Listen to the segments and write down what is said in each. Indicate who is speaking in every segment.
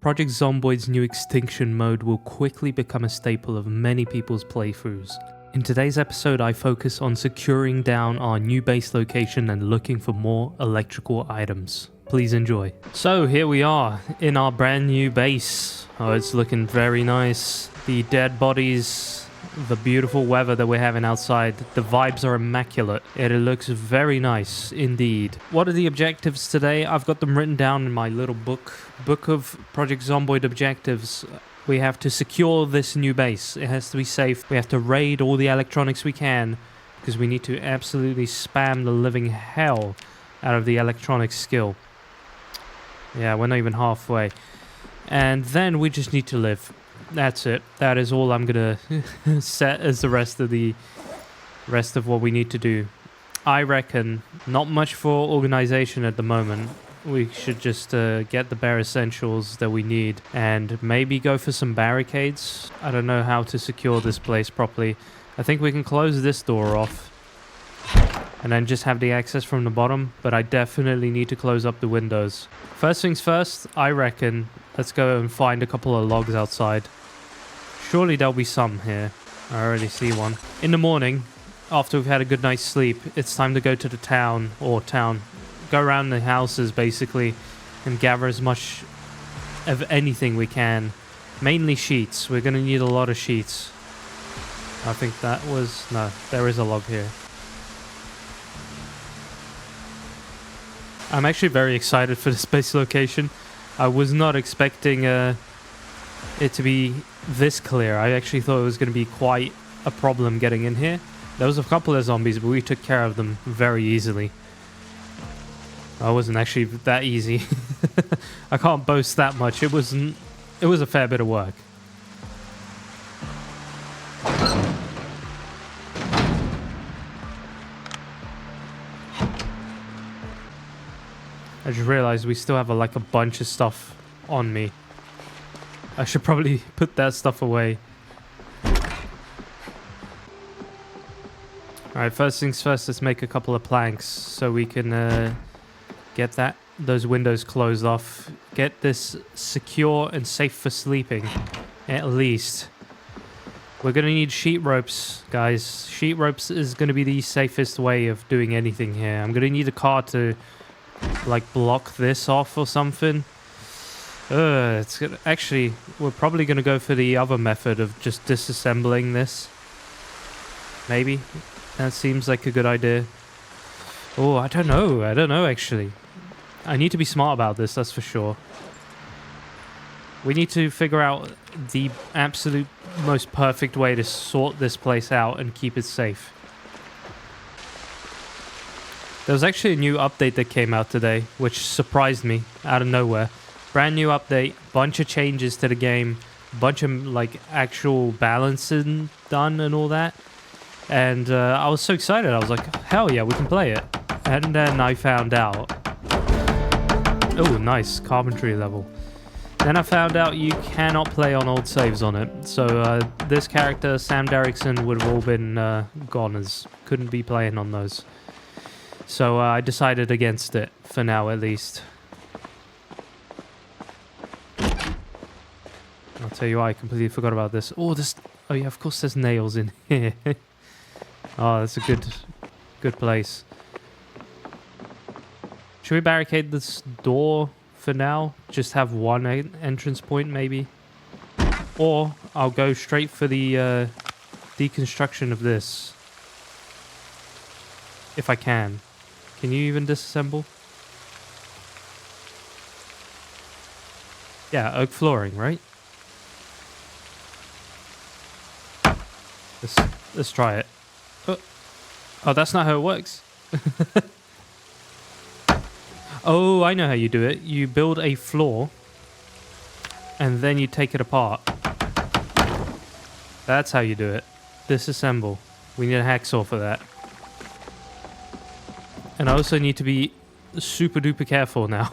Speaker 1: Project Zomboid's new Extinction mode will quickly become a staple of many people's playthroughs. In today's episode, I focus on securing down our new base location and looking for more electrical items. Please enjoy. So here we are in our brand new base. Oh, it's looking very nice. The dead bodies, the beautiful weather that we're having outside, the vibes are immaculate. It looks very nice indeed. What are the objectives today? I've got them written down in my little book of Project Zomboid objectives. We have to secure this new base. It has to be safe. We have to raid all the electronics we can because we need to absolutely spam the living hell out of the electronics skill. Yeah, we're not even halfway. And then we just need to live. That's it. That is all I'm gonna set as the rest of what we need to do. I reckon not much for organization at the moment. We should just get the bare essentials that we need and maybe go for some barricades. I don't know how to secure this place properly. I think we can close this door off and then just have the access from the bottom, but I definitely need to close up the windows. First things first, I reckon let's go and find a couple of logs outside. Surely there'll be some here. I already see one. In the morning, after we've had a good night's sleep, it's time to go to the town, go around the houses basically and gather as much of anything we can. Mainly sheets. We're going to need a lot of sheets. I think that was... no, there is a log here. I'm actually very excited for this base location. I was not expecting it to be this clear. I actually thought it was going to be quite a problem getting in here. There was a couple of zombies, but we took care of them very easily. It wasn't actually that easy. I can't boast that much. It was a fair bit of work. I just realized we still have like a bunch of stuff on me. I should probably put that stuff away. Alright, first things first, let's make a couple of planks so we can get those windows closed off. Get this secure and safe for sleeping, at least. We're going to need sheet ropes, guys. Sheet ropes is going to be the safest way of doing anything here. I'm going to need a car to like block this off or something. Actually, we're probably going to go for the other method of just disassembling this. Maybe. That seems like a good idea. Oh, I don't know, actually. I need to be smart about this, that's for sure. We need to figure out the absolute most perfect way to sort this place out and keep it safe. There was actually a new update that came out today, which surprised me out of nowhere. Brand new update, bunch of changes to the game, bunch of like actual balancing done and all that. And I was so excited. I was like, hell yeah, we can play it. And then I found out. Oh, nice carpentry level. Then I found out you cannot play on old saves on it. So this character, Sam Derrickson, would have all been goners. Couldn't be playing on those. So I decided against it, for now at least. I'll tell you what, I completely forgot about this. Oh, yeah, of course there's nails in here. Oh, that's a good place. Should we barricade this door for now? Just have one entrance point, maybe? Or I'll go straight for the deconstruction of this. If I can. Can you even disassemble? Yeah, oak flooring, right? Let's try it. Oh, that's not how it works. Oh, I know how you do it. You build a floor and then you take it apart. That's how you do it. Disassemble. We need a hacksaw for that. And I also need to be super duper careful now.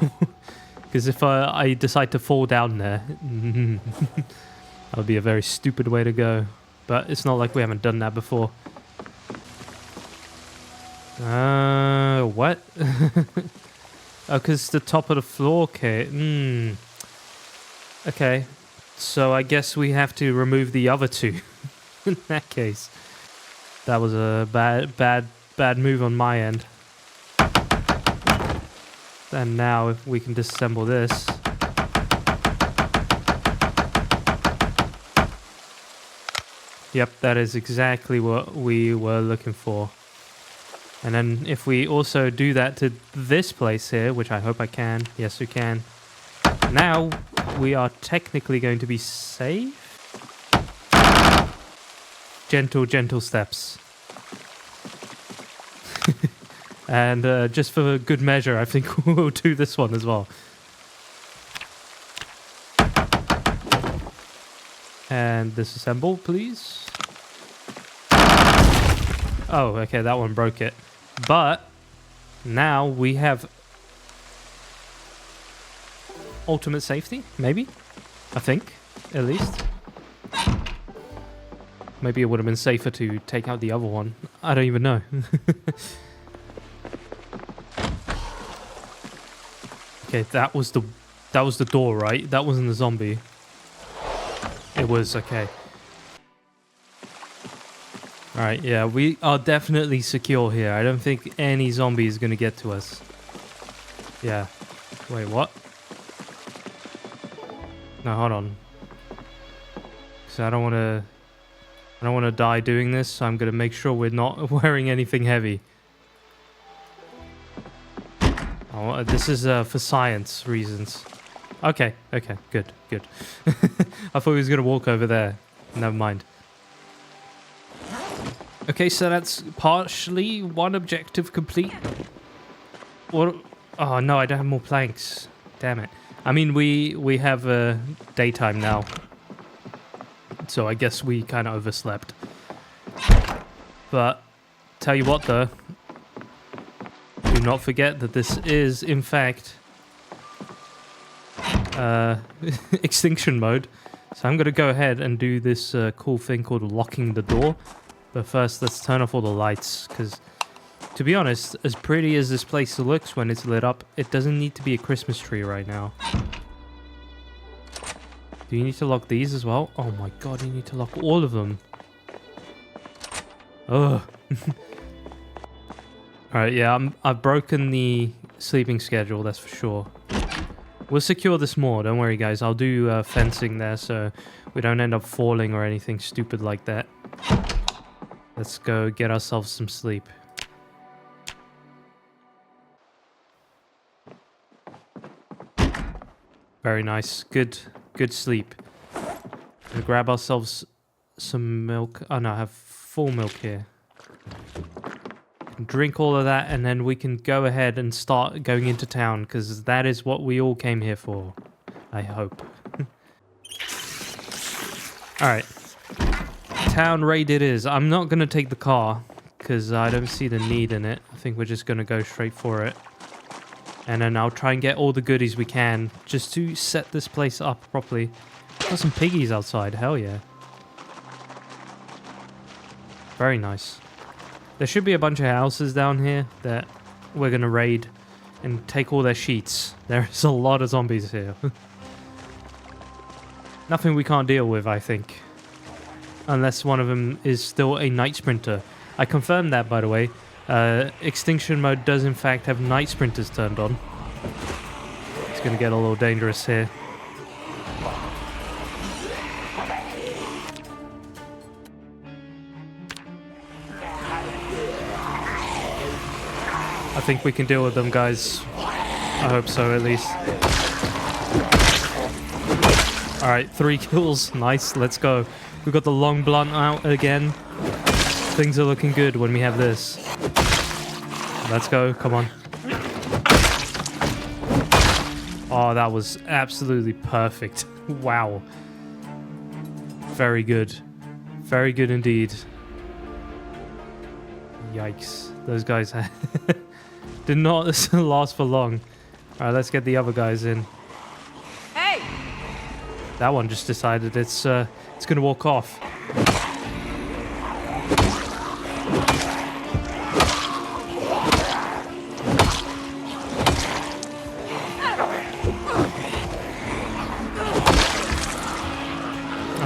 Speaker 1: Because if I decide to fall down there, that would be a very stupid way to go. But it's not like we haven't done that before. What? Oh, because the top of the floor, okay. Okay, so I guess we have to remove the other two. In that case, that was a bad move on my end. And now if we can disassemble this. Yep, that is exactly what we were looking for. And then if we also do that to this place here, which I hope I can. Yes, we can. Now we are technically going to be safe. Gentle steps. And just for good measure, I think we'll do this one as well. And disassemble, please. Oh, okay, that one broke it. But now we have ultimate safety, maybe? I think, at least. Maybe it would have been safer to take out the other one. I don't even know. Okay, that was the door, right? That wasn't the zombie. It was, okay. Alright, yeah, we are definitely secure here. I don't think any zombie is going to get to us. Yeah. Wait, what? No, hold on. Because I don't want to die doing this, so I'm going to make sure we're not wearing anything heavy. Oh, this is for science reasons. Okay, good. I thought he was going to walk over there. Never mind. Okay, so that's partially one objective complete. What? Oh no, I don't have more planks. Damn it. I mean, we have daytime now. So I guess we kind of overslept. But, tell you what though. Do not forget that this is, in fact, Extinction mode. So I'm going to go ahead and do this cool thing called locking the door. But first, let's turn off all the lights, because, to be honest, as pretty as this place looks when it's lit up, it doesn't need to be a Christmas tree right now. Do you need to lock these as well? Oh my god, you need to lock all of them. Ugh. Alright, yeah, I've broken the sleeping schedule, that's for sure. We'll secure this more, don't worry guys. I'll do fencing there so we don't end up falling or anything stupid like that. Let's go get ourselves some sleep. Very nice. Good sleep. We'll grab ourselves some milk. Oh no, I have full milk here. Drink all of that and then we can go ahead and start going into town because that is what we all came here for. I hope. Alright. Town raid it is. I'm not going to take the car because I don't see the need in it. I think we're just going to go straight for it. And then I'll try and get all the goodies we can just to set this place up properly. Got some piggies outside. Hell yeah. Very nice. There should be a bunch of houses down here that we're going to raid and take all their sheets. There's a lot of zombies here. Nothing we can't deal with, I think. Unless one of them is still a night sprinter. I confirmed that, by the way. Extinction mode does in fact have night sprinters turned on. It's going to get a little dangerous here. I think we can deal with them, guys. I hope so, at least. Alright, 3 kills. Nice, let's go. We've got the long blunt out again. Things are looking good when we have this. Let's go, come on. Oh, that was absolutely perfect. Wow. Very good. Very good indeed. Yikes. Those guys did not last for long. Alright, let's get the other guys in.
Speaker 2: Hey!
Speaker 1: That one just decided it's gonna walk off.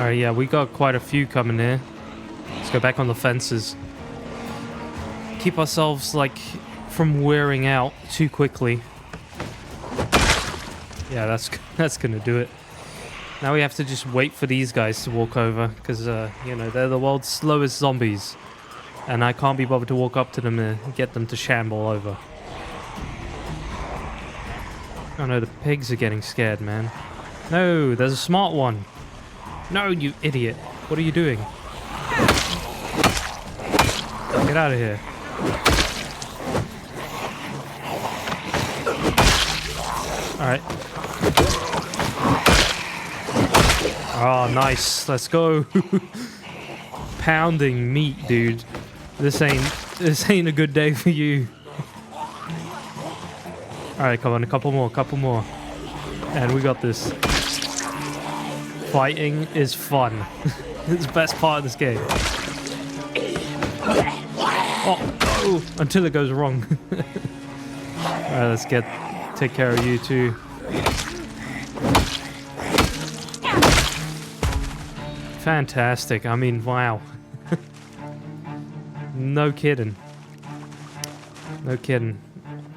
Speaker 1: Alright, yeah, we got quite a few coming here. Let's go back on the fences. Keep ourselves, like, from wearing out too quickly. Yeah, that's gonna do it. Now we have to just wait for these guys to walk over, because, you know, they're the world's slowest zombies. And I can't be bothered to walk up to them and get them to shamble over. Oh no, the pigs are getting scared, man. No, there's a smart one. No, you idiot. What are you doing? Get out of here. Alright. Oh, nice. Let's go. Pounding meat, dude. This ain't a good day for you. Alright, come on, a couple more. And we got this. Fighting is fun. It's the best part of this game. Oh, no! Until it goes wrong. Alright, let's take care of you too. Fantastic. I mean, wow. No kidding. No kidding.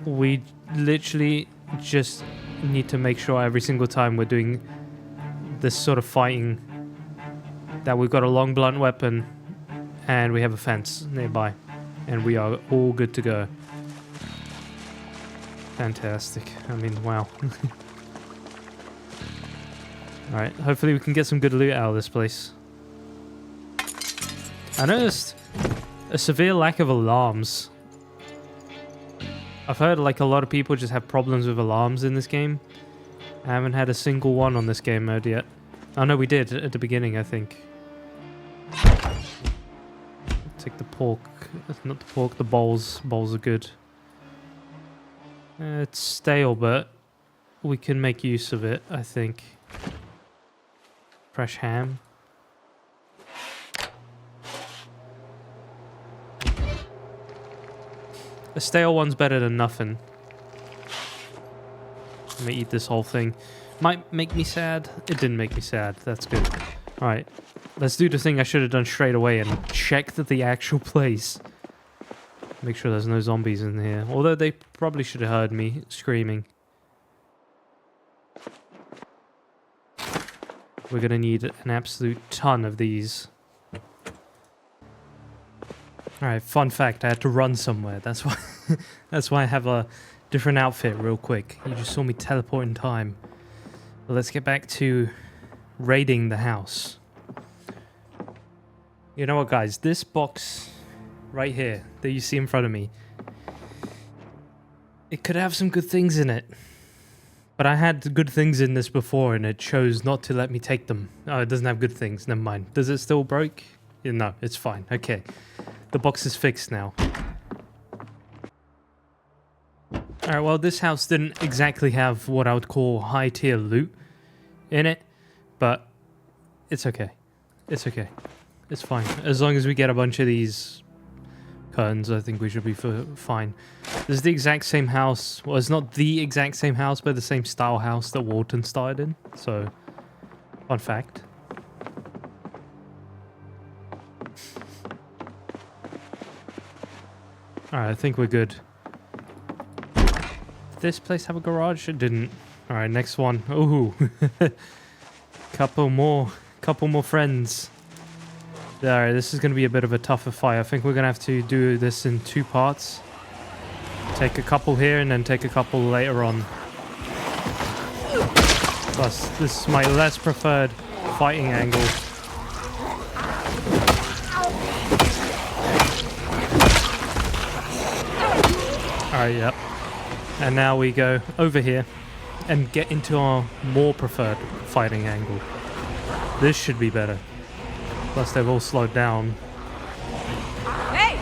Speaker 1: We literally just need to make sure every single time we're doing this sort of fighting that we've got a long blunt weapon and we have a fence nearby and we are all good to go. Fantastic. I mean, wow. Alright, hopefully we can get some good loot out of this place. I noticed a severe lack of alarms. I've heard like a lot of people just have problems with alarms in this game. I haven't had a single one on this game mode yet. Oh no, we did at the beginning, I think. Take the pork. Not the pork, the bowls. Bowls are good. It's stale, but we can make use of it, I think. Fresh ham. A stale one's better than nothing. I'm gonna eat this whole thing. Might make me sad. It didn't make me sad. That's good. Alright. Let's do the thing I should have done straight away and check the actual place. Make sure there's no zombies in here. Although they probably should have heard me screaming. We're gonna need an absolute ton of these. Alright, fun fact, I had to run somewhere. That's why that's why I have a different outfit real quick. You just saw me teleport in time. But let's get back to raiding the house. You know what, guys? This box right here that you see in front of me, it could have some good things in it. But I had good things in this before and it chose not to let me take them. Oh, it doesn't have good things. Never mind. Does it still break? Yeah, no, it's fine. Okay. The box is fixed now. Alright, well, this house didn't exactly have what I would call high tier loot in it, but it's okay. It's okay. It's fine. As long as we get a bunch of these curtains, I think we should be fine. This is the exact same house. Well, it's not the exact same house, but the same style house that Walton started in. So, fun fact. Alright, I think we're good. Did this place have a garage? It didn't. Alright, next one. Ooh. Couple more friends. Alright, this is going to be a bit of a tougher fight. I think we're going to have to do this in 2 parts. Take a couple here and then take a couple later on. Plus, this is my less preferred fighting angle. Alright, yep. And now we go over here and get into our more preferred fighting angle. This should be better. Plus they've all slowed down. Hey!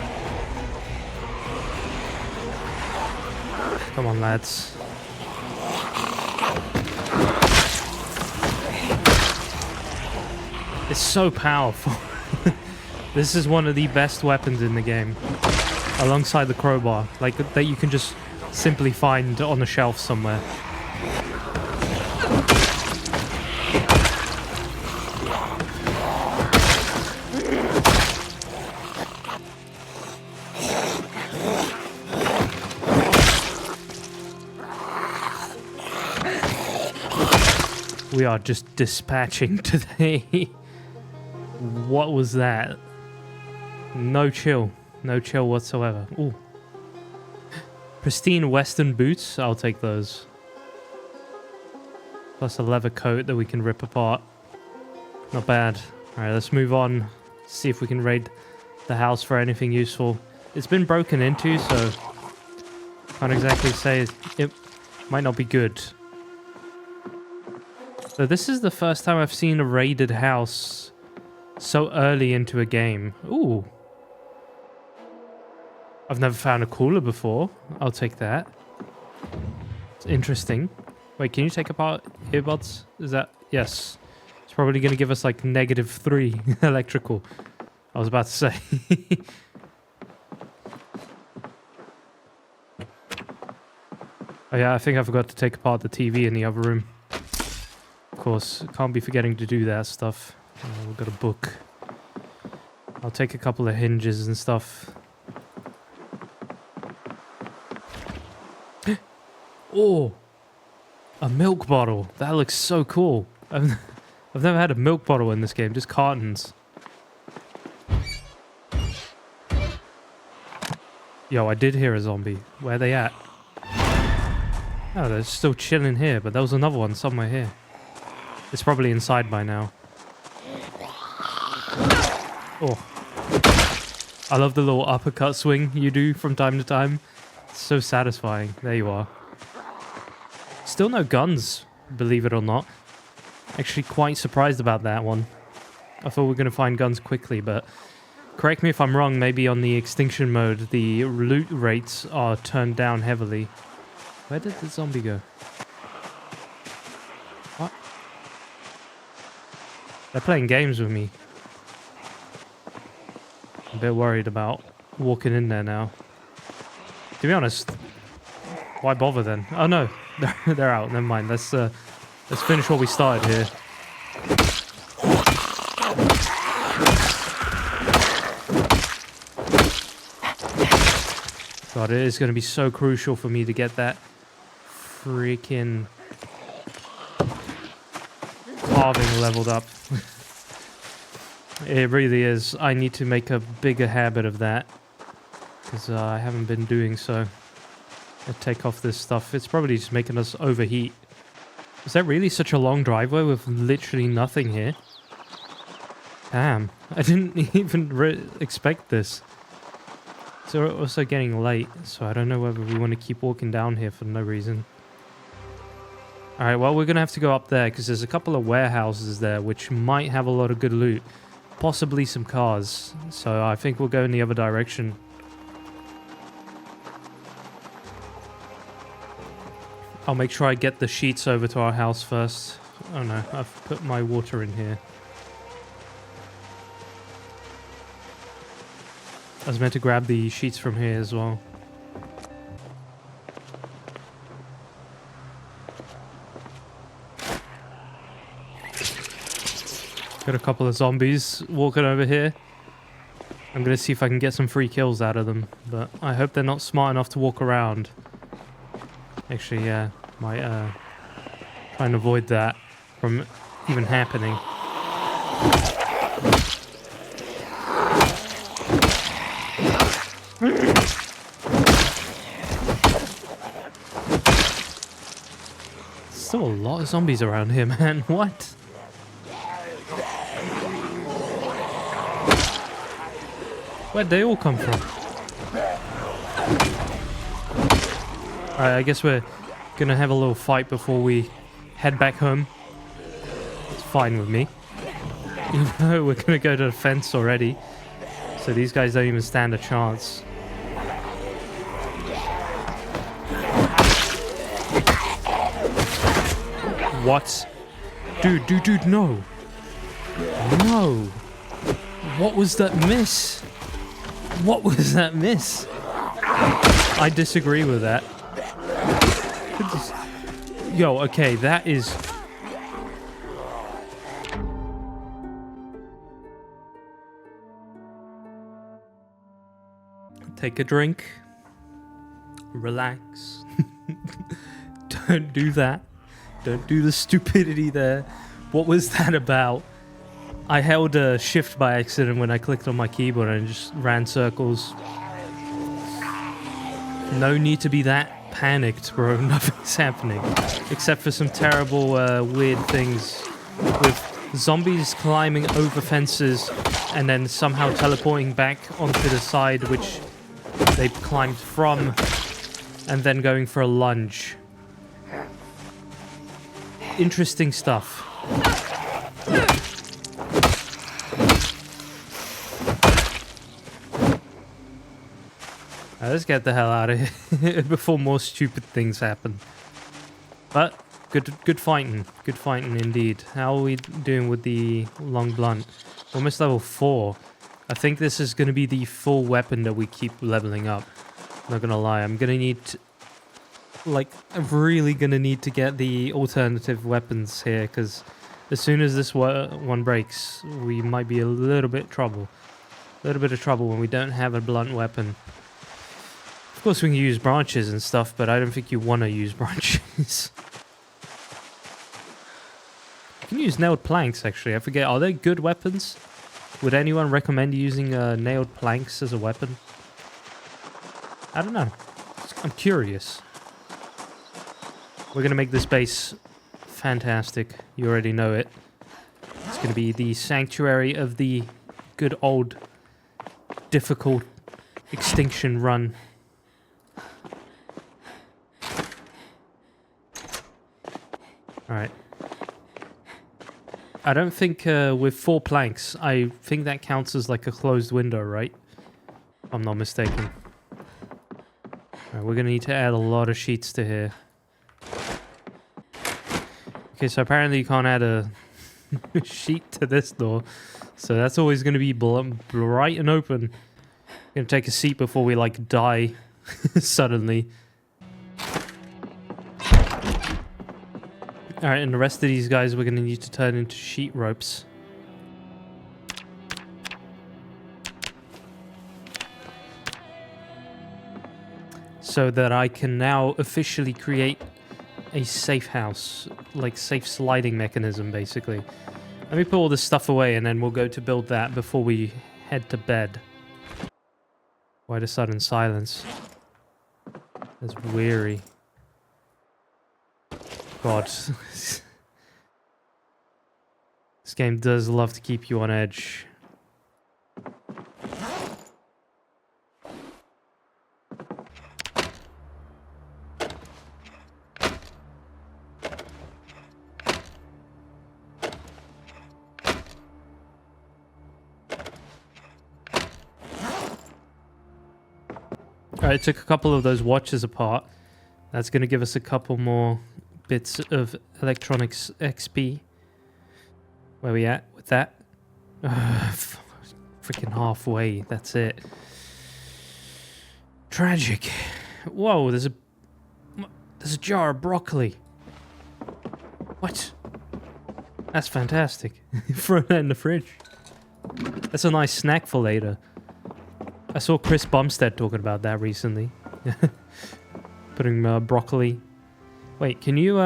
Speaker 1: Come on, lads. It's so powerful. This is one of the best weapons in the game. Alongside the crowbar. Like, that you can just simply find on a shelf somewhere. We are just dispatching today. What was that? No chill. No chill whatsoever. Ooh. Pristine western boots. I'll take those. Plus a leather coat that we can rip apart. Not bad. Alright, let's move on. See if we can raid the house for anything useful. It's been broken into, so can't exactly say it might not be good. So this is the first time I've seen a raided house so early into a game. Ooh. I've never found a cooler before. I'll take that. It's interesting. Wait, can you take apart earbuds? Is that... Yes. It's probably going to give us like -3 electrical. I was about to say. Oh yeah, I think I forgot to take apart the TV in the other room. Of course, can't be forgetting to do that stuff. We've got a book. I'll take a couple of hinges and stuff. Oh! A milk bottle! That looks so cool. I've never had a milk bottle in this game, just cartons. Yo, I did hear a zombie. Where are they at? Oh, they're still chilling here, but there was another one somewhere here. It's probably inside by now. Oh. I love the little uppercut swing you do from time to time. It's so satisfying. There you are. Still no guns, believe it or not. Actually quite surprised about that one. I thought we were going to find guns quickly, but... Correct me if I'm wrong, maybe on the Extinction mode, the loot rates are turned down heavily. Where did the zombie go? What? They're playing games with me. I'm a bit worried about walking in there now. To be honest, why bother then? Oh no, they're out. Never mind. Let's finish what we started here. God, it is going to be so crucial for me to get that freaking carving leveled up. It really is. I need to make a bigger habit of that, because I haven't been doing so. I'll take off this stuff. It's probably just making us overheat. Is that really such a long driveway with literally nothing here? Damn, I didn't even expect this. So we're also getting late, so I don't know whether we want to keep walking down here for no reason. Alright, well, we're going to have to go up there, because there's a couple of warehouses there, which might have a lot of good loot. Possibly some cars. So I think we'll go in the other direction. I'll make sure I get the sheets over to our house first. Oh no, I've put my water in here. I was meant to grab the sheets from here as well. Got a couple of zombies walking over here. I'm going to see if I can get some free kills out of them, but I hope they're not smart enough to walk around. Actually, yeah, might try and avoid that from even happening. Still a lot of zombies around here, man. What? Where'd they all come from? Alright, I guess we're gonna have a little fight before we head back home. It's fine with me. Even though we're gonna go to the fence already. So these guys don't even stand a chance. What? Dude, no. No. What was that miss? What was that miss? I disagree with that. Yo, okay, that is... Take a drink. Relax. Don't do that. Don't do the stupidity there. What was that about? I held shift by accident when I clicked on my keyboard and just ran circles. No need to be that panicked, bro. Nothing's happening. Except for some terrible weird things with zombies climbing over fences and then somehow teleporting back onto the side which they climbed from and then going for a lunge. Interesting stuff. Let's get the hell out of here before more stupid things happen. But good fighting. Good fighting indeed. How are we doing with the long blunt? Almost level 4. I think this is going to be the full weapon that we keep leveling up. Not gonna lie, I'm gonna need to, I'm really gonna need to get the alternative weapons here, because as soon as this one breaks, we might be a little bit of trouble when we don't have a blunt weapon. Of course we can use branches and stuff, but I don't think you want to use branches. You can use nailed planks, actually. I forget, are they good weapons? Would anyone recommend using nailed planks as a weapon? I don't know. I'm curious. We're going to make this base fantastic. You already know it. It's going to be the sanctuary of the good old difficult Extinction run. Alright. I don't think with 4 planks, I think that counts as like a closed window, right? If I'm not mistaken. Alright, we're going to need to add a lot of sheets to here. Okay, so apparently you can't add a sheet to this door. So that's always going to be bright and open. Going to take a seat before we like die suddenly. Alright, and the rest of these guys we're going to need to turn into sheet ropes. So that I can now officially create a safe house. Like safe sliding mechanism, basically. Let me put all this stuff away and then we'll go to build that before we head to bed. Why the sudden silence? That's weary. God. This game does love to keep you on edge. Alright, I took a couple of those watches apart. That's going to give us a couple more bits of electronics XP. Where we at with that? Freaking halfway, that's it. Tragic. Whoa, there's a jar of broccoli. What? That's fantastic. Throw that in the fridge. That's a nice snack for later. I saw Chris Bumstead talking about that recently. Putting broccoli. Wait, can you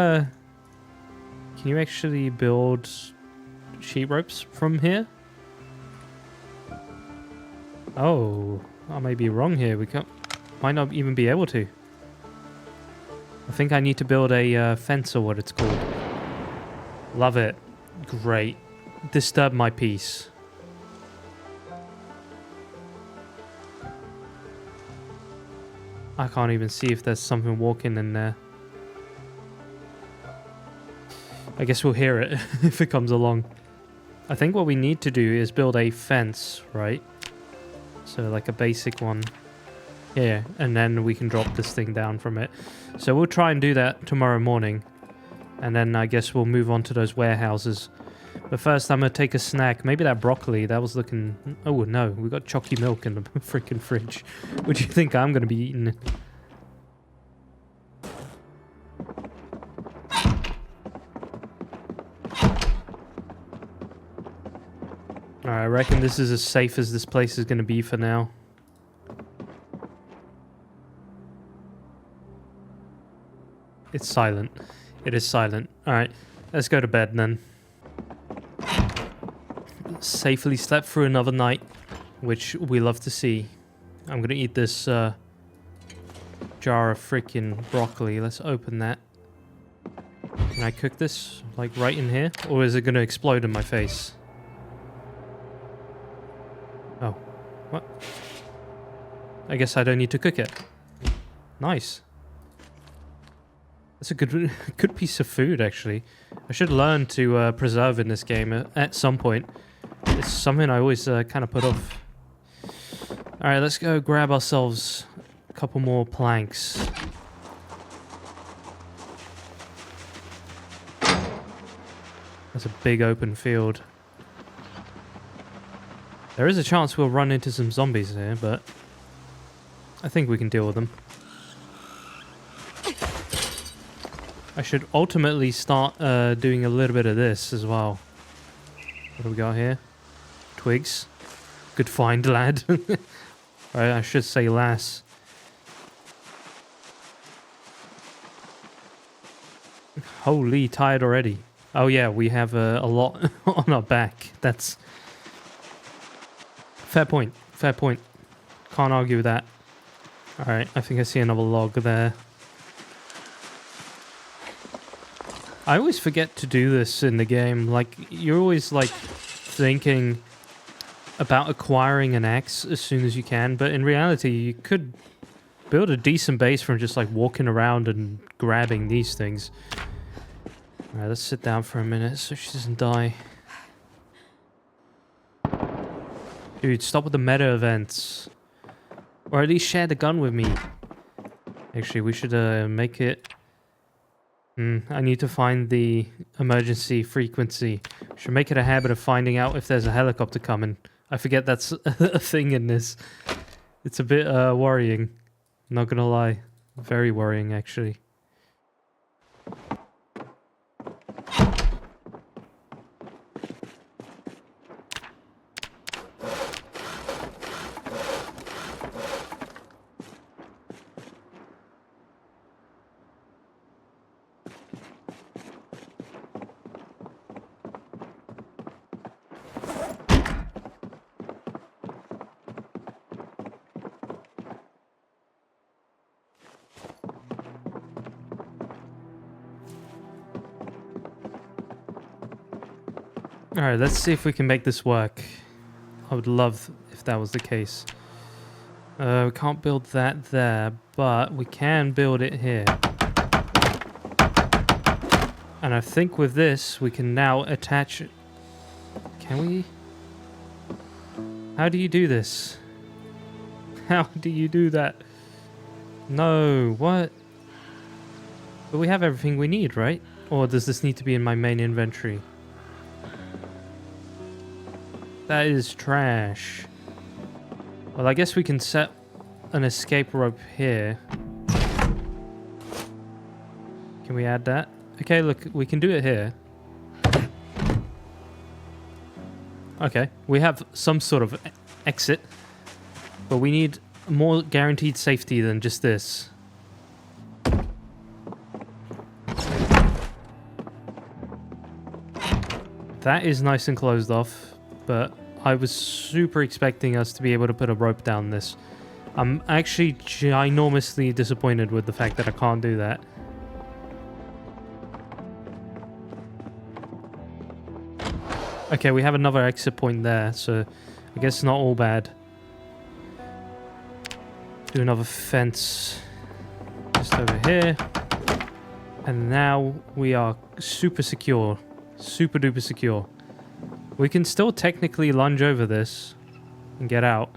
Speaker 1: actually build sheet ropes from here? Oh, I may be wrong here. We might not even be able to. I think I need to build a fence or what it's called. Love it. Great. Disturb my peace. I can't even see if there's something walking in there. I guess we'll hear it if it comes along. I think what we need to do is build a fence, right? So like a basic one. Here, and then we can drop this thing down from it. So we'll try and do that tomorrow morning. And then I guess we'll move on to those warehouses. But first I'm going to take a snack. Maybe that broccoli, that was looking... Oh no, we got chalky milk in the freaking fridge. What do you think I'm going to be eating? Alright, I reckon this is as safe as this place is going to be for now. It's silent. It is silent. Alright, let's go to bed then. Safely slept through another night, which we love to see. I'm gonna eat this jar of freaking broccoli. Let's open that. Can I cook this, like, right in here? Or is it gonna explode in my face? Oh. What? I guess I don't need to cook it. Nice. That's a good piece of food, actually. I should learn to preserve in this game at some point. It's something I always kind of put off. Alright, let's go grab ourselves a couple more planks. That's a big open field. There is a chance we'll run into some zombies here, but I think we can deal with them. I should ultimately start doing a little bit of this as well. What do we got here? Twigs. Good find, lad. Right, I should say lass. Holy, tired already. Oh yeah, we have a lot on our back. That's... Fair point. Fair point. Can't argue with that. Alright, I think I see another log there. I always forget to do this in the game. Like, you're always, like, thinking about acquiring an axe as soon as you can, but in reality, you could build a decent base from just, like, walking around and grabbing these things. Alright, let's sit down for a minute so she doesn't die. Dude, stop with the meta events. Or at least share the gun with me. Actually, we should make it... I need to find the emergency frequency. Should make it a habit of finding out if there's a helicopter coming. I forget that's a thing in this. It's a bit worrying. Not gonna lie. Very worrying, actually. Alright, let's see if we can make this work. I would love if that was the case. We can't build that there, but we can build it here. And I think with this, we can now attach... Can we? How do you do this? How do you do that? No, what? But we have everything we need, right? Or does this need to be in my main inventory? That is trash. Well, I guess we can set an escape rope here. Can we add that? Okay, look, we can do it here. Okay, we have some sort of exit. But we need more guaranteed safety than just this. That is nice and closed off. But I was super expecting us to be able to put a rope down this. I'm actually ginormously disappointed with the fact that I can't do that. Okay, we have another exit point there, so I guess it's not all bad. Do another fence just over here. And now we are super secure. Super duper secure. We can still technically lunge over this and get out,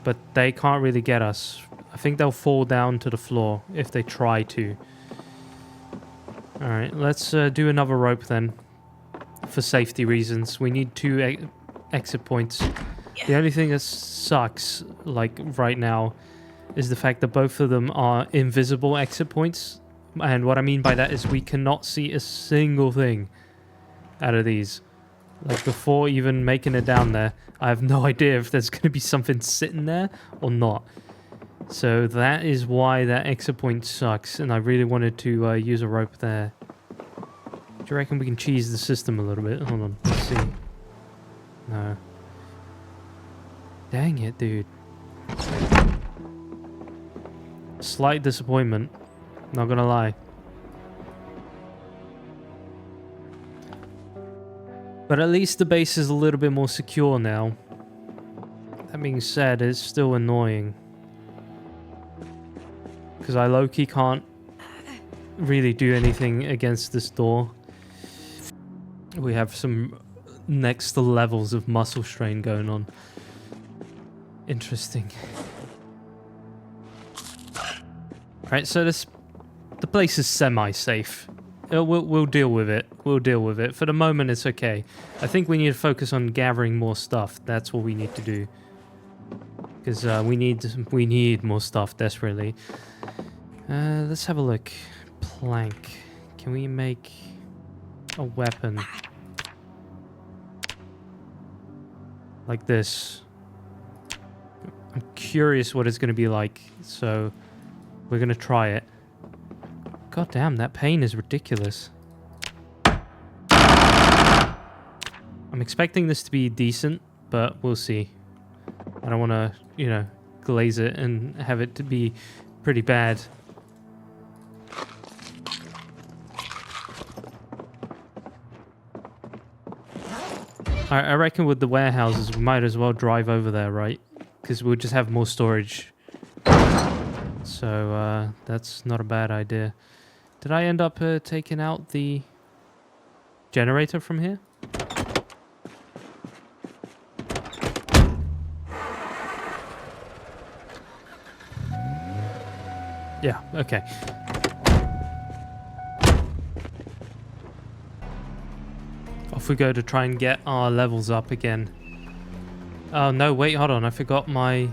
Speaker 1: but they can't really get us. I think they'll fall down to the floor if they try to. Alright, let's do another rope then, for safety reasons. We need two exit points. The only thing that sucks, like, right now, is the fact that both of them are invisible exit points. And what I mean by that is we cannot see a single thing out of these. Like, before even making it down there, I have no idea if there's going to be something sitting there or not. So that is why that exit point sucks, and I really wanted to use a rope there. Do you reckon we can cheese the system a little bit? Hold on, let's see. No. Dang it, dude. Slight disappointment, not gonna lie. But at least the base is a little bit more secure now. That being said, it's still annoying. Because I low-key can't really do anything against this door. We have some next levels of muscle strain going on. Interesting. Alright, so the place is semi-safe. We'll deal with it. We'll deal with it. For the moment, it's okay. I think we need to focus on gathering more stuff. That's what we need to do. Because we need more stuff desperately. Let's have a look. Plank. Can we make a weapon? Like this. I'm curious what it's going to be like. So we're going to try it. God damn, that pain is ridiculous. I'm expecting this to be decent, but we'll see. I don't want to, you know, glaze it and have it to be pretty bad. I reckon with the warehouses, we might as well drive over there, right? Because we'll just have more storage. So, that's not a bad idea. Did I end up taking out the generator from here? Yeah, okay. Off we go to try and get our levels up again. Oh no, wait, hold on, I forgot my...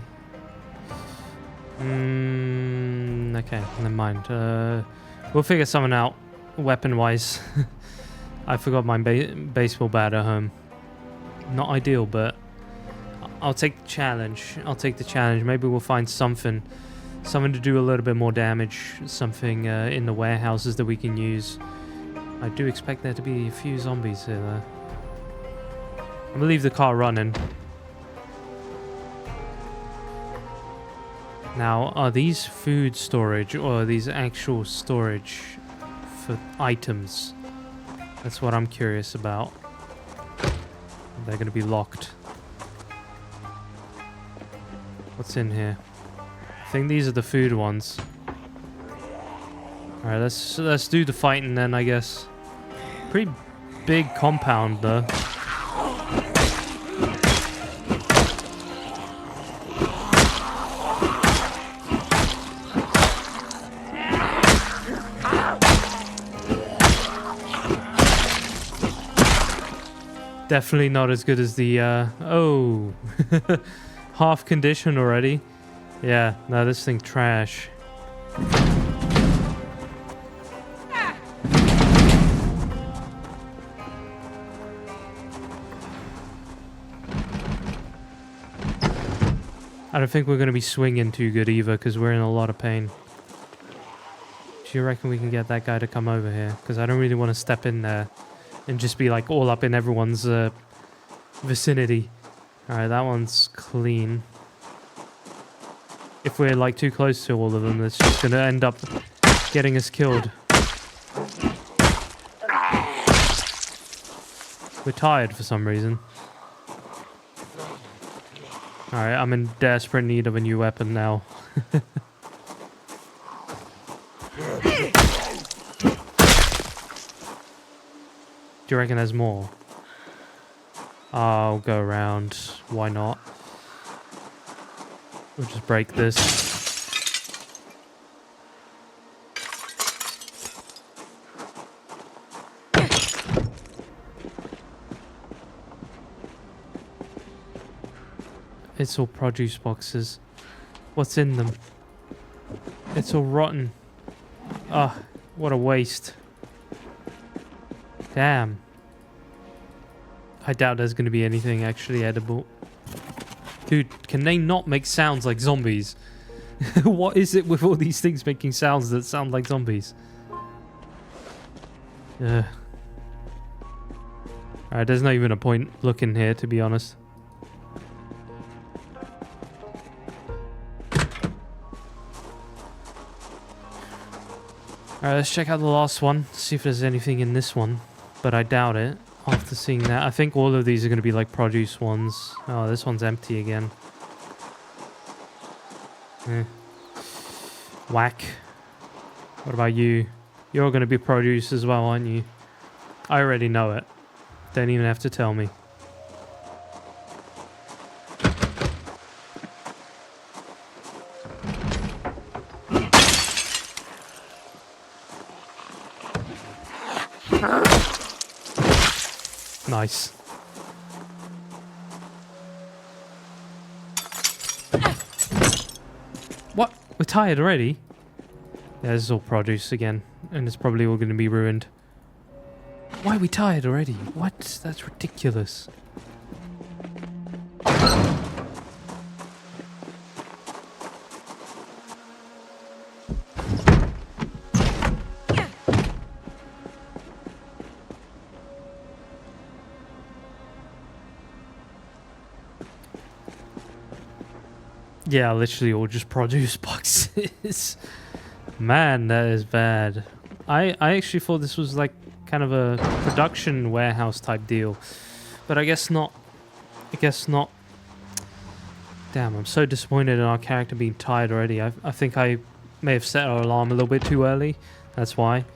Speaker 1: okay, never mind. We'll figure something out, weapon-wise. I forgot my baseball bat at home. Not ideal, but I'll take the challenge. I'll take the challenge. Maybe we'll find something to do a little bit more damage. Something in the warehouses that we can use. I do expect there to be a few zombies here, though. I'm gonna leave the car running. Now, are these food storage or are these actual storage for items? That's what I'm curious about. They're going to be locked. What's in here? I think these are the food ones. Alright, let's do the fighting then, I guess. Pretty big compound, though. Definitely not as good as the, oh, half condition already. Yeah, no, this thing trash. I don't think we're going to be swinging too good either, because we're in a lot of pain. Do you reckon we can get that guy to come over here? Because I don't really want to step in there and just be like all up in everyone's vicinity. Alright, that one's clean. If we're like too close to all of them, it's just going to end up getting us killed. We're tired for some reason. Alright, I'm in desperate need of a new weapon now. Do you reckon there's more? I'll go around. Why not? We'll just break this. It's all produce boxes. What's in them? It's all rotten. Ah, what a waste. Damn. I doubt there's going to be anything actually edible. Dude, can they not make sounds like zombies? What is it with all these things making sounds that sound like zombies? Alright, there's not even a point looking here, to be honest. Alright, let's check out the last one, see if there's anything in this one. But I doubt it, after seeing that. I think all of these are going to be like produce ones. Oh, this one's empty again. Whack. What about you? You're going to be produce as well, aren't you? I already know it. Don't even have to tell me. Nice. What? We're tired already? Yeah, this is all produce again. And it's probably all going to be ruined. Why are we tired already? What? That's ridiculous. Yeah, literally all just produce boxes. Man, that is bad. I actually thought this was like kind of a production warehouse type deal. But I guess not. I guess not. Damn, I'm so disappointed in our character being tired already. I think I may have set our alarm a little bit too early. That's why.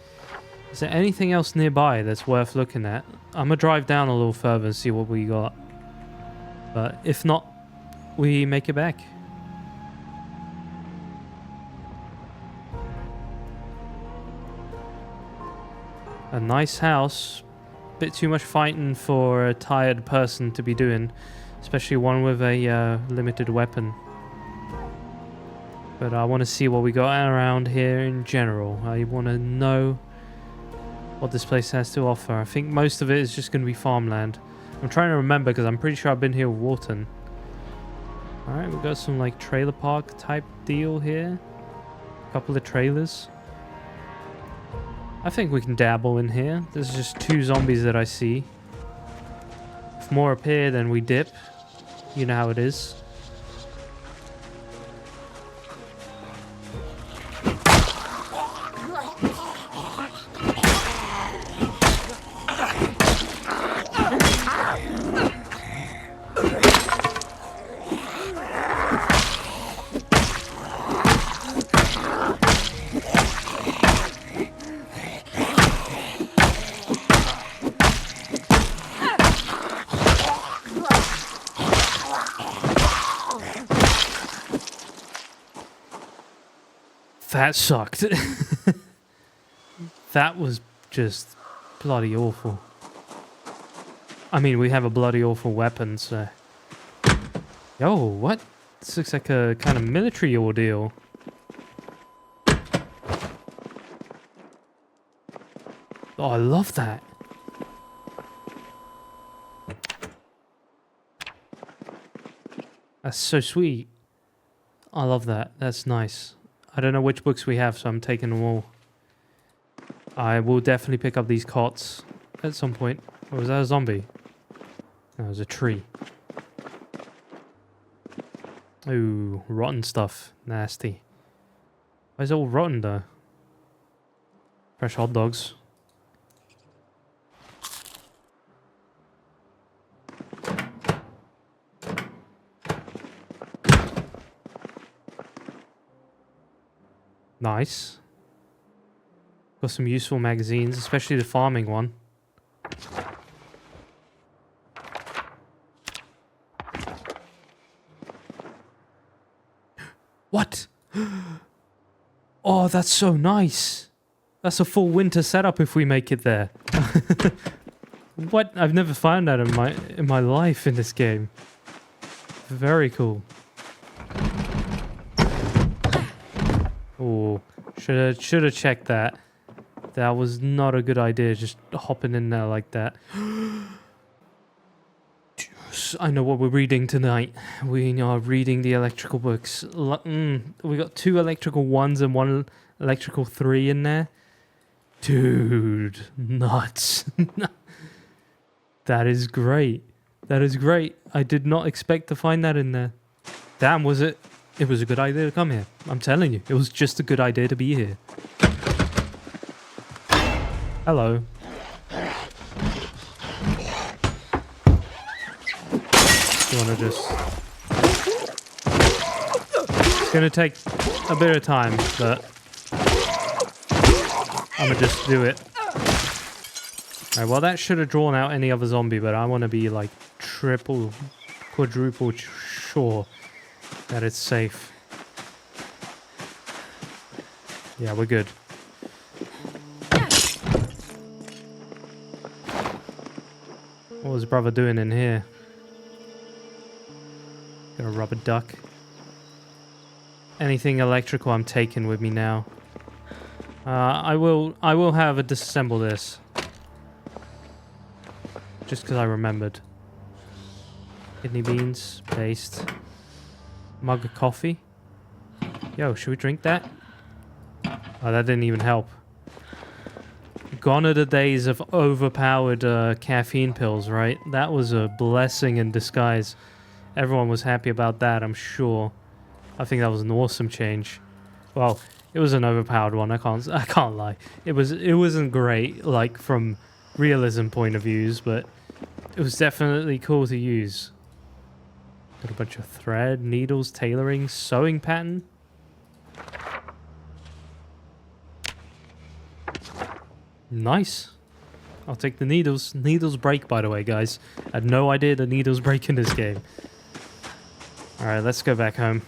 Speaker 1: Is there anything else nearby that's worth looking at? I'm gonna drive down a little further and see what we got. But if not, we make it back. A nice house. Bit too much fighting for a tired person to be doing. Especially one with a limited weapon. But I want to see what we got around here in general. I want to know what this place has to offer. I think most of it is just going to be farmland. I'm trying to remember because I'm pretty sure I've been here with Wharton. Alright, we've got some like trailer park type deal here. A couple of trailers. I think we can dabble in here. There's just 2 zombies that I see. If more appear, then we dip. You know how it is. That sucked. That was just bloody awful. I mean, we have a bloody awful weapon, so... Yo, what? This looks like a kind of military ordeal. Oh, I love that. That's so sweet. I love that. That's nice. I don't know which books we have, so I'm taking them all. I will definitely pick up these cots at some point. Or was that a zombie? No, it was a tree. Ooh, rotten stuff. Nasty. Why is it all rotten though? Fresh hot dogs. Nice. Got some useful magazines, especially the farming one. What? Oh, that's so nice. That's a full winter setup if we make it there. What? I've never found that in my life in this game. Very cool. Oh, should have checked that. That was not a good idea, just hopping in there like that. Yes, I know what we're reading tonight. We are reading the electrical books. We got 2 electrical 1s and 1 electrical 3 in there. Dude, nuts. That is great. That is great. I did not expect to find that in there. Damn, was it? It was a good idea to come here. I'm telling you, it was just a good idea to be here. Hello. You want to just... It's going to take a bit of time, but I'm going to just do it. Alright, well that should have drawn out any other zombie, but I want to be like triple, quadruple sure that it's safe. Yeah, we're good. What was brother doing in here? Got a rubber duck. Anything electrical I'm taking with me now. I will have a disassemble this. Just because I remembered. Kidney beans, paste. Mug of coffee. Yo, should we drink that? Oh, that didn't even help. Gone are the days of overpowered caffeine pills, right? That was a blessing in disguise. Everyone was happy about that, I'm sure. I think that was an awesome change. Well, it was an overpowered one. I can't lie. It wasn't great, like from realism point of views, but it was definitely cool to use. Got a bunch of thread, needles, tailoring, sewing pattern. Nice. I'll take the needles. Needles break, by the way, guys. I had no idea the needles break in this game. Alright, let's go back home.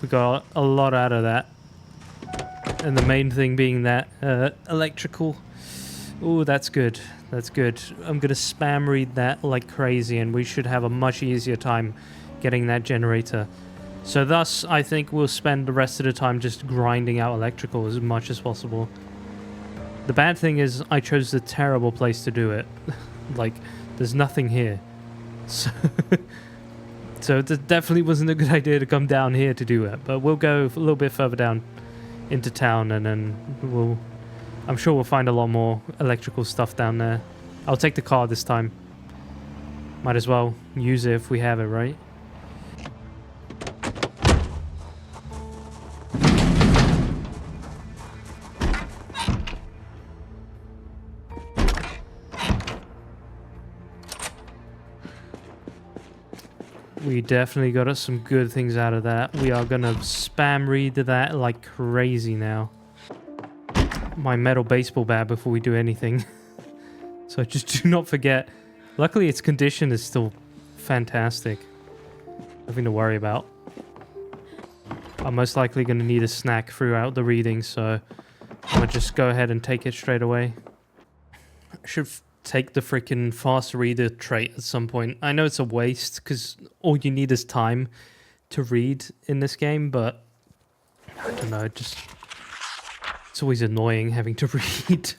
Speaker 1: We got a lot out of that. And the main thing being that electrical. Ooh, that's good. That's good. I'm going to spam read that like crazy, and we should have a much easier time getting that generator. So thus, I think we'll spend the rest of the time just grinding out electrical as much as possible. The bad thing is I chose the terrible place to do it. Like, there's nothing here. So it definitely wasn't a good idea to come down here to do it. But we'll go a little bit further down into town, and then I'm sure we'll find a lot more electrical stuff down there. I'll take the car this time. Might as well use it if we have it, right? We definitely got us some good things out of that. We are gonna spam read that like crazy now. My metal baseball bat before we do anything. So just do not forget. Luckily its condition is still fantastic. Nothing to worry about. I'm most likely going to need a snack throughout the reading, so I'm going to just go ahead and take it straight away. I should take the freaking fast reader trait at some point. I know it's a waste because all you need is time to read in this game, but I don't know, it's always annoying having to read.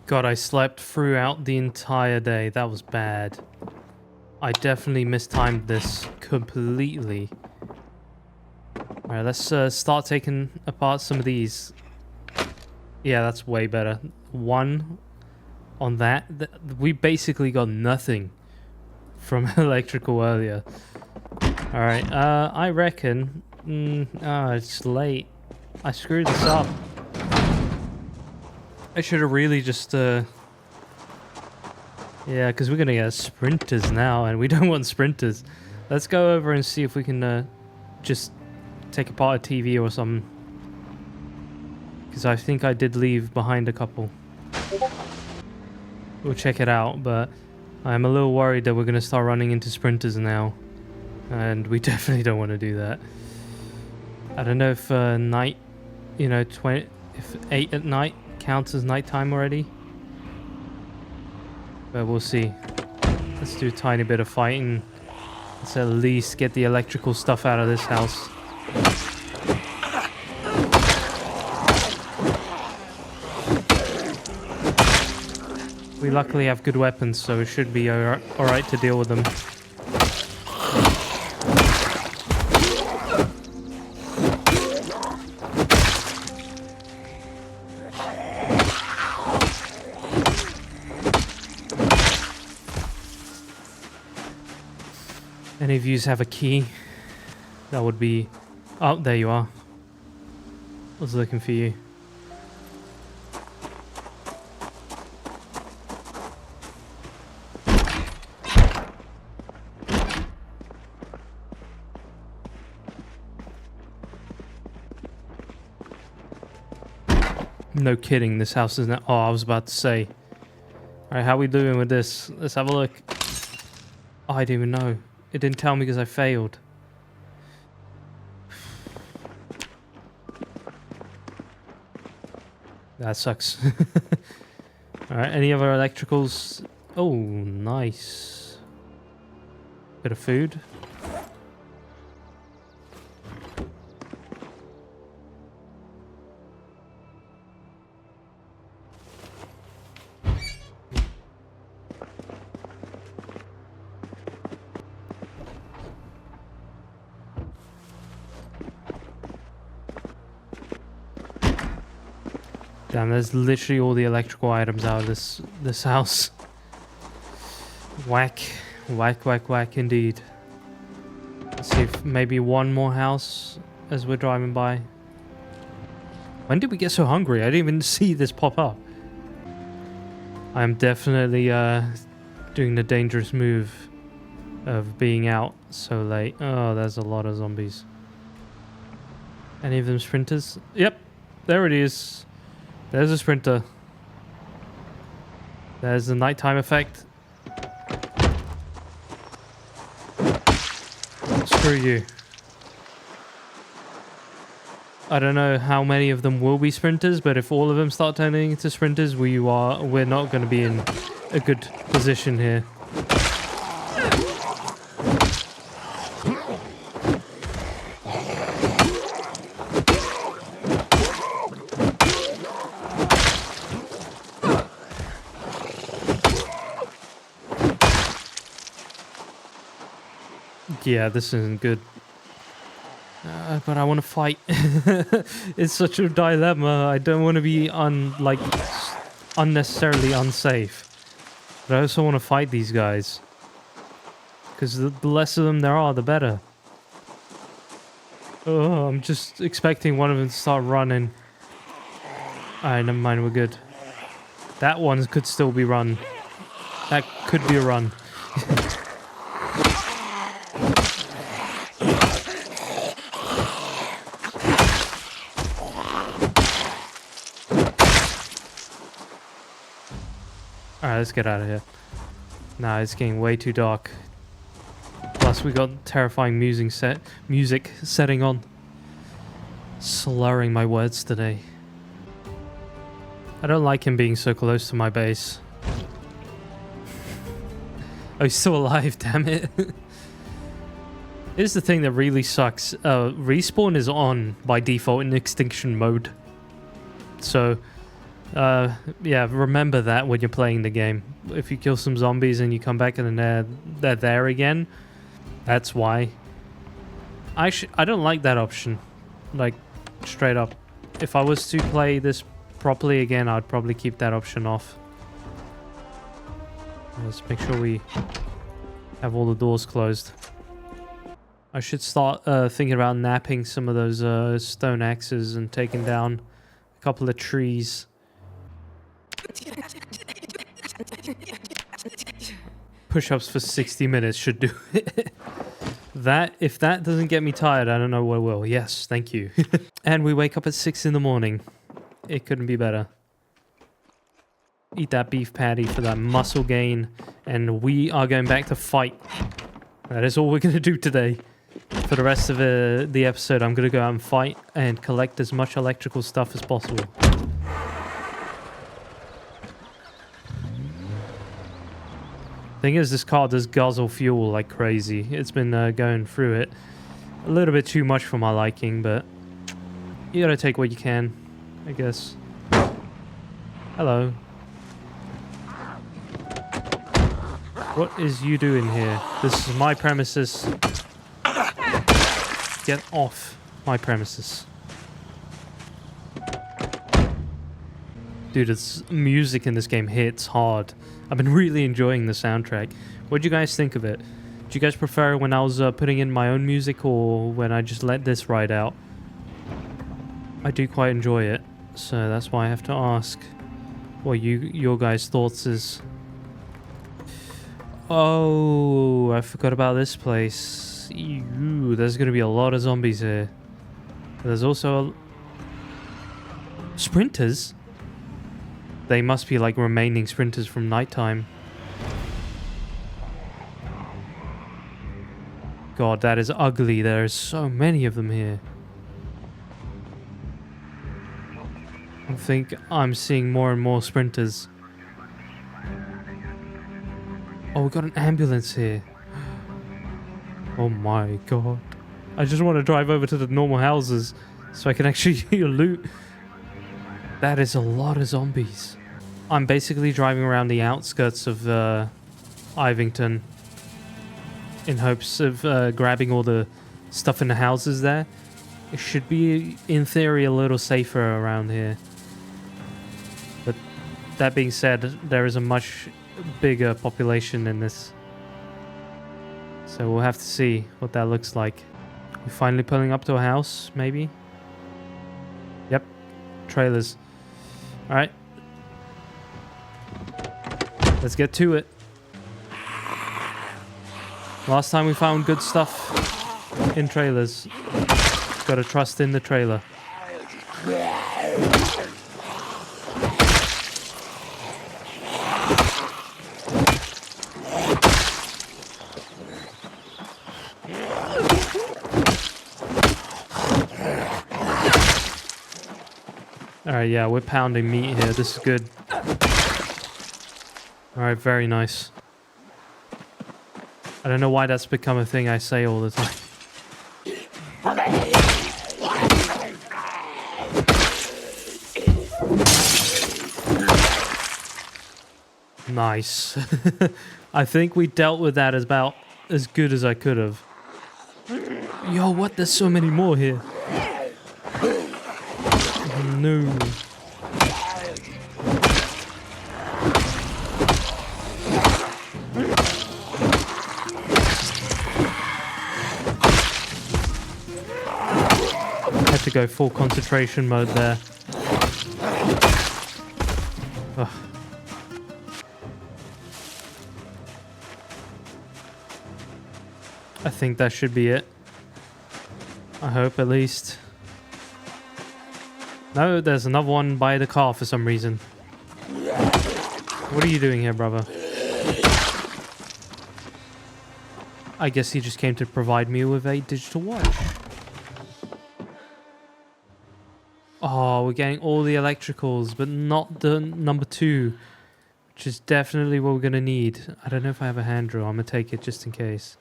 Speaker 1: God, I slept throughout the entire day. That was bad. I definitely mistimed this completely. Alright, let's start taking apart some of these. Yeah, that's way better. 1 on that. We basically got nothing from electrical earlier. Alright, I reckon... it's late. I screwed this up. I should have really just, yeah, because we're going to get sprinters now, and we don't want sprinters. Let's go over and see if we can just take apart a TV or something. Because I think I did leave behind a couple. We'll check it out, but I'm a little worried that we're going to start running into sprinters now. And we definitely don't want to do that. I don't know if night, you know, if 8 at night counts as nighttime already, but we'll see. Let's do a tiny bit of fighting. Let's at least get the electrical stuff out of this house. We luckily have good weapons, so it should be alright to deal with them. Any of yous have a key? That would be... Oh, there you are. I was looking for you. No kidding, this house isn't... Oh, I was about to say. Alright, how we doing with this? Let's have a look. Oh, I didn't even know. It didn't tell me because I failed. That sucks. Alright, any other electricals? Oh, nice. Bit of food. Damn, there's literally all the electrical items out of this house. Whack. Whack, whack, whack indeed. Let's see if maybe one more house as we're driving by. When did we get so hungry? I didn't even see this pop up. I am definitely doing the dangerous move of being out so late. Oh, there's a lot of zombies. Any of them sprinters? Yep, there it is. There's a sprinter. There's the nighttime effect. Screw you. I don't know how many of them will be sprinters, but if all of them start turning into sprinters, we're not going to be in a good position here. Yeah, this isn't good. But I want to fight. It's such a dilemma. I don't want to be unnecessarily unsafe. But I also want to fight these guys. Because the less of them there are, the better. Oh, I'm just expecting one of them to start running. Alright, never mind, we're good. That one could still be run. That could be a run. Alright, let's get out of here. Nah, it's getting way too dark. Plus, we got terrifying music setting on. Slurring my words today. I don't like him being so close to my base. Oh, he's still alive, damn it. Here's the thing that really sucks. Respawn is on by default in Extinction mode. So... yeah, remember that when you're playing the game. If you kill some zombies and you come back and they're there again, that's why. I don't like that option. Like, straight up. If I was to play this properly again, I'd probably keep that option off. Let's make sure we have all the doors closed. I should start thinking about napping some of those stone axes and taking down a couple of trees. Push-ups for 60 minutes should do it. If that doesn't get me tired, I don't know what will. Yes, thank you. And we wake up at 6 in the morning. It couldn't be better. Eat that beef patty for that muscle gain, and we are going back to fight. That is all we're going to do today. For the rest of the episode, I'm going to go out and fight and collect as much electrical stuff as possible. Thing is, this car does guzzle fuel like crazy. It's been going through it a little bit too much for my liking, but you gotta take what you can, I guess. Hello. What is you doing here? This is my premises. Get off my premises. Dude, this music in this game hits hard. I've been really enjoying the soundtrack. What do you guys think of it? Do you guys prefer when I was putting in my own music or when I just let this ride out? I do quite enjoy it, so that's why I have to ask what your guys' thoughts is. Oh, I forgot about this place. Ew, there's gonna be a lot of zombies here. There's also sprinters. They must be like remaining sprinters from nighttime. God, that is ugly. There are so many of them here. I think I'm seeing more and more sprinters. Oh, we got an ambulance here. Oh my god. I just want to drive over to the normal houses so I can actually loot. That is a lot of zombies. I'm basically driving around the outskirts of Ivington in hopes of grabbing all the stuff in the houses there. It should be, in theory, a little safer around here. But that being said, there is a much bigger population in this. So we'll have to see what that looks like. We're finally pulling up to a house, maybe? Yep. Trailers. Alright. Let's get to it. Last time we found good stuff in trailers. Gotta trust in the trailer. Alright, yeah, we're pounding meat here. This is good. Alright, very nice. I don't know why that's become a thing I say all the time. Nice. I think we dealt with that about as good as I could have. Yo, what? There's so many more here. No. Had to go full concentration mode there. Ugh. I think that should be it. I hope, at least. No, there's another one by the car for some reason. What are you doing here, brother? I guess he just came to provide me with a digital watch. Oh, we're getting all the electricals, but not the number 2, which is definitely what we're going to need. I don't know if I have a hand drill. I'm going to take it just in case.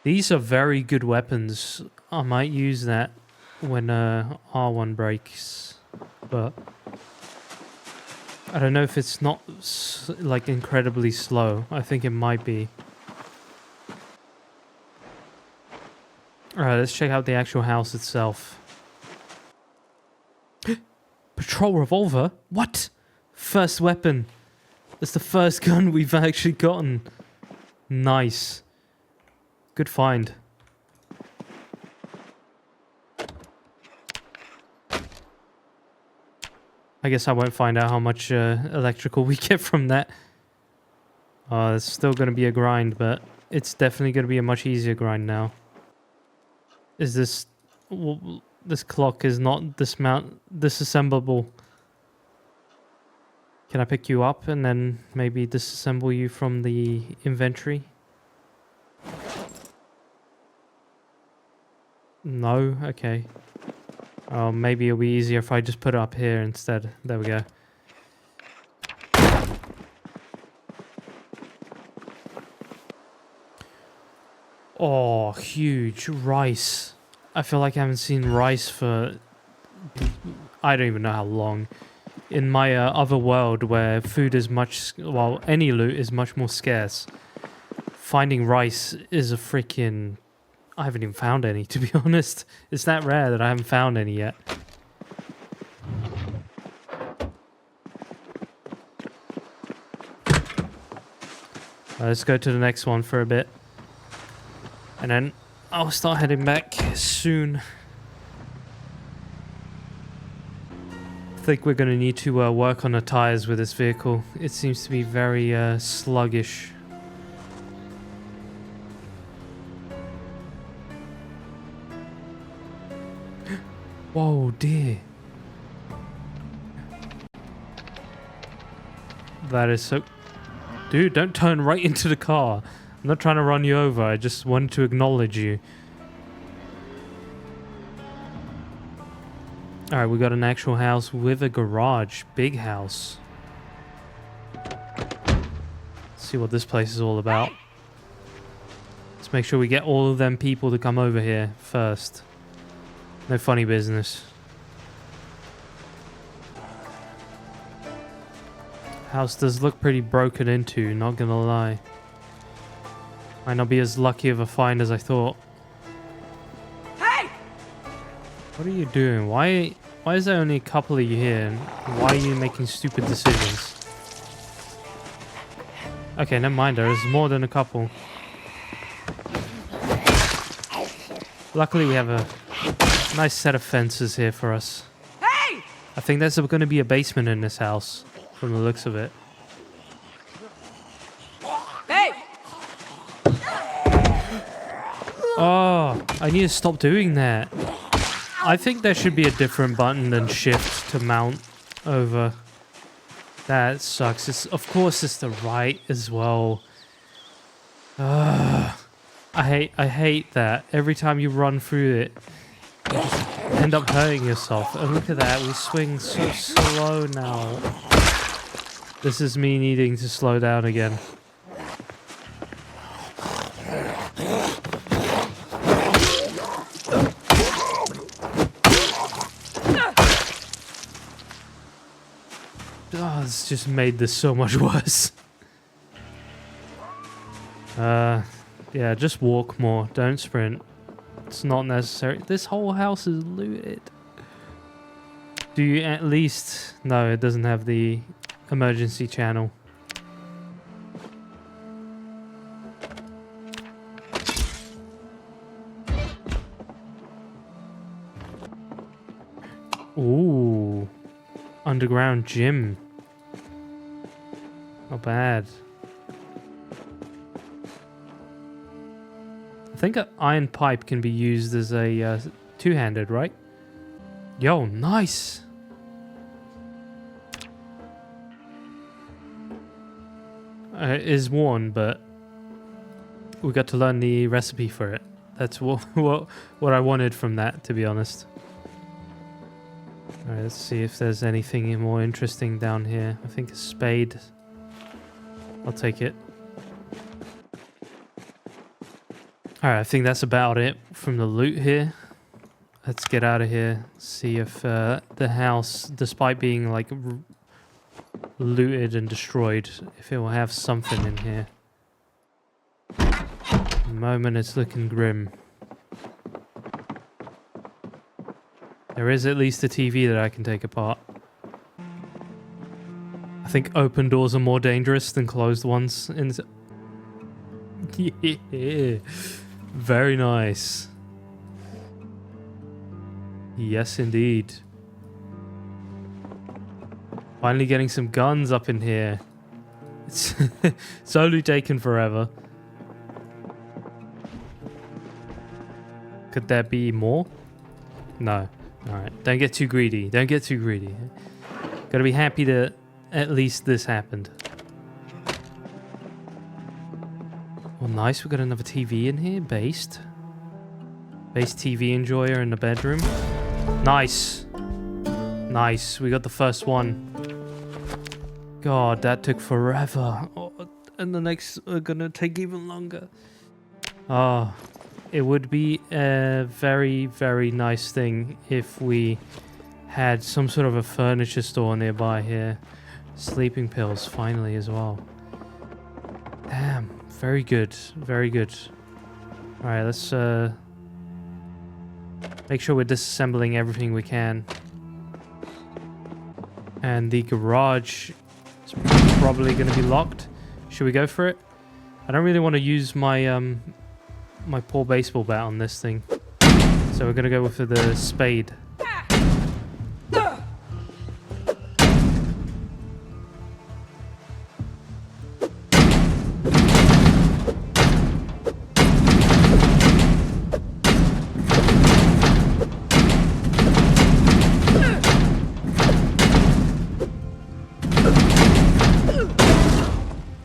Speaker 1: These are very good weapons. I might use that when R1 breaks, but I don't know if it's not like incredibly slow. I think it might be. Alright, let's check out the actual house itself. Patrol revolver? What? First weapon. That's the first gun we've actually gotten. Nice. Good find. I guess I won't find out how much electrical we get from that. It's still going to be a grind, but it's definitely going to be a much easier grind now. Is this... Well, this clock is not disassemblable. Can I pick you up and then maybe disassemble you from the inventory? No? Okay. Oh, maybe it'll be easier if I just put it up here instead. There we go. Oh, huge rice. I feel like I haven't seen rice for... I don't even know how long. in my other world where food is much, well, any loot is much more scarce, finding rice is a freaking... I haven't even found any, to be honest. It's that rare that I haven't found any yet. Let's go to the next one for a bit. And then I'll start heading back soon. I think we're going to need to work on the tires with this vehicle. It seems to be very sluggish. Whoa, dear. That is so... Dude, don't turn right into the car. I'm not trying to run you over. I just wanted to acknowledge you. Alright, we got an actual house with a garage. Big house. Let's see what this place is all about. Let's make sure we get all of them people to come over here first. No funny business. House does look pretty broken into, not gonna lie. Might not be as lucky of a find as I thought.
Speaker 2: Hey!
Speaker 1: What are you doing? Why is there only a couple of you here? And why are you making stupid decisions? Okay, never mind. There's more than a couple. Luckily, we have a nice set of fences here for us.
Speaker 2: Hey!
Speaker 1: I think there's going to be a basement in this house, from the looks of it.
Speaker 2: Hey!
Speaker 1: Oh, I need to stop doing that. I think there should be a different button than shift to mount over. That sucks. Of course it's the right as well. I hate that. Every time you run through it, you just end up hurting yourself. And look at that, we swing so slow now. This is me needing to slow down again. Oh, it's just made this so much worse. Yeah, just walk more. Don't sprint. It's not necessary. This whole house is looted. Do you at least... No, it doesn't have the emergency channel. Ooh. Underground gym. Not bad. I think an iron pipe can be used as a two-handed, right? Yo, nice! It is worn, but we got to learn the recipe for it. That's what I wanted from that, to be honest. Alright, let's see if there's anything more interesting down here. I think a spade. I'll take it. Alright, I think that's about it from the loot here. Let's get out of here. See if the house, despite being like looted and destroyed, if it will have something in here. At the moment it's looking grim. There is at least a TV that I can take apart. I think open doors are more dangerous than closed ones. Yeah. Very nice. Yes, indeed. Finally getting some guns up in here. It's only taken forever. Could there be more? No. Alright, don't get too greedy. Don't get too greedy. Gotta be happy that at least this happened. Well, nice. We've got another TV in here. Based TV enjoyer in the bedroom. Nice. Nice. We got the first one. God, that took forever. Oh, and the next are gonna take even longer. Oh, it would be a very, very nice thing if we had some sort of a furniture store nearby here. Sleeping pills, finally, as well. Damn, very good, very good. Alright, let's make sure we're disassembling everything we can. And the garage is probably going to be locked. Should we go for it? I don't really want to use my my poor baseball bat on this thing. So we're going to go with the spade.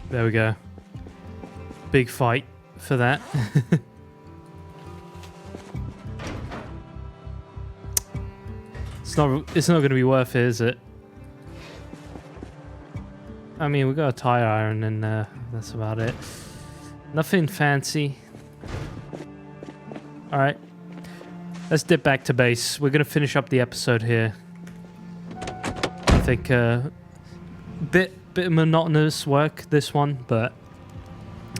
Speaker 1: There we go. Big fight for that. It's not going to be worth it, is it? I mean, we got a tire iron and that's about it. Nothing fancy. Alright. Let's dip back to base. We're going to finish up the episode here. I think bit of monotonous work, this one, but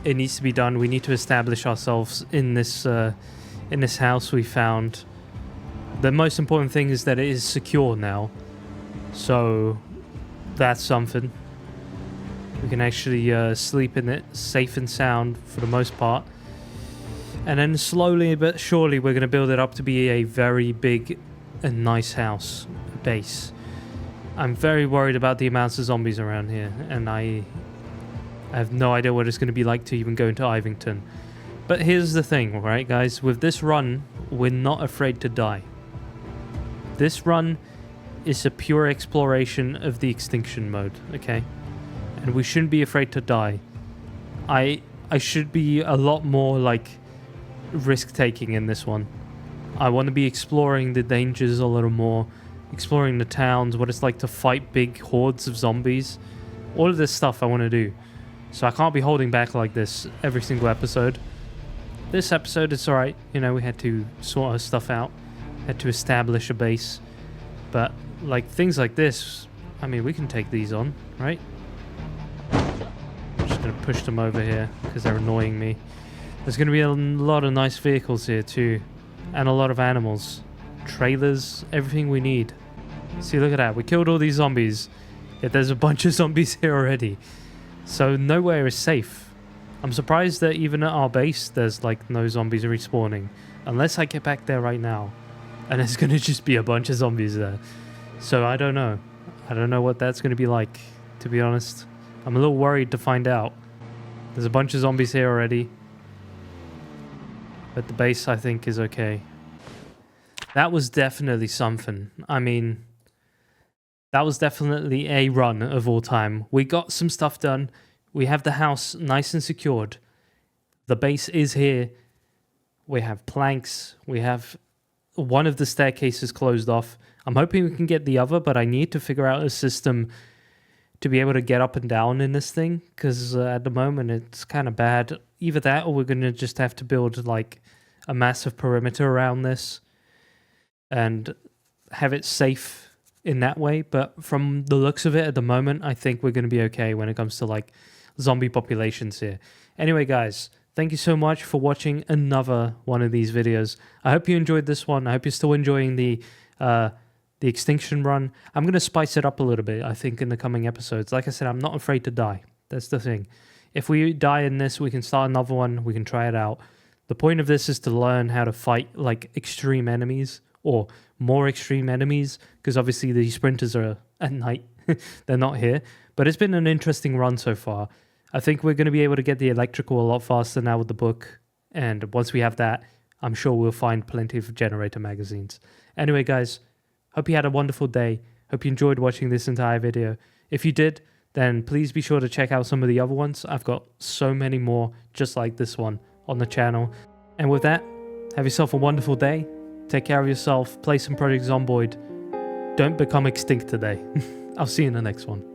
Speaker 1: it needs to be done. We need to establish ourselves in this house we found. The most important thing is that it is secure now, so that's something. We can actually sleep in it safe and sound for the most part, and then slowly but surely we're going to build it up to be a very big and nice house, a base. I'm very worried about the amounts of zombies around here, and I have no idea what it's going to be like to even go into Ivington. But here's the thing, right, guys? With this run, we're not afraid to die. This run is a pure exploration of the Extinction mode, okay? And we shouldn't be afraid to die. I should be a lot more, like, risk-taking in this one. I want to be exploring the dangers a little more, exploring the towns, what it's like to fight big hordes of zombies. All of this stuff I want to do. So I can't be holding back like this every single episode. This episode, it's alright. You know, we had to sort our stuff out. Had to establish a base. But, like, things like this, I mean, we can take these on, right? I'm just going to push them over here because they're annoying me. There's going to be a lot of nice vehicles here too. And a lot of animals. Trailers, everything we need. See, look at that. We killed all these zombies. Yet there's a bunch of zombies here already. So nowhere is safe. I'm surprised that even at our base, there's like no zombies respawning. Unless I get back there right now. And there's going to just be a bunch of zombies there. So I don't know. I don't know what that's going to be like, to be honest. I'm a little worried to find out. There's a bunch of zombies here already. But the base, I think, is okay. That was definitely something. I mean, that was definitely a run of all time. We got some stuff done. We have the house nice and secured. The base is here. We have planks. We have one of the staircases closed off. I'm hoping we can get the other, but I need to figure out a system to be able to get up and down in this thing, because at the moment it's kind of bad. Either that or we're going to just have to build like a massive perimeter around this and have it safe in that way. But from the looks of it at the moment, I think we're going to be okay when it comes to like zombie populations here. Anyway, guys, thank you so much for watching another one of these videos. I hope you enjoyed this one. I hope you're still enjoying the Extinction run. I'm going to spice it up a little bit, I think, in the coming episodes. Like I said, I'm not afraid to die. That's the thing. If we die in this, we can start another one. We can try it out. The point of this is to learn how to fight like extreme enemies or more extreme enemies, because obviously the sprinters are at night. They're not here. But it's been an interesting run so far. I think we're going to be able to get the electrical a lot faster now with the book. And once we have that, I'm sure we'll find plenty of generator magazines. Anyway, guys, hope you had a wonderful day. Hope you enjoyed watching this entire video. If you did, then please be sure to check out some of the other ones. I've got so many more just like this one on the channel. And with that, have yourself a wonderful day. Take care of yourself. Play some Project Zomboid. Don't become extinct today. I'll see you in the next one.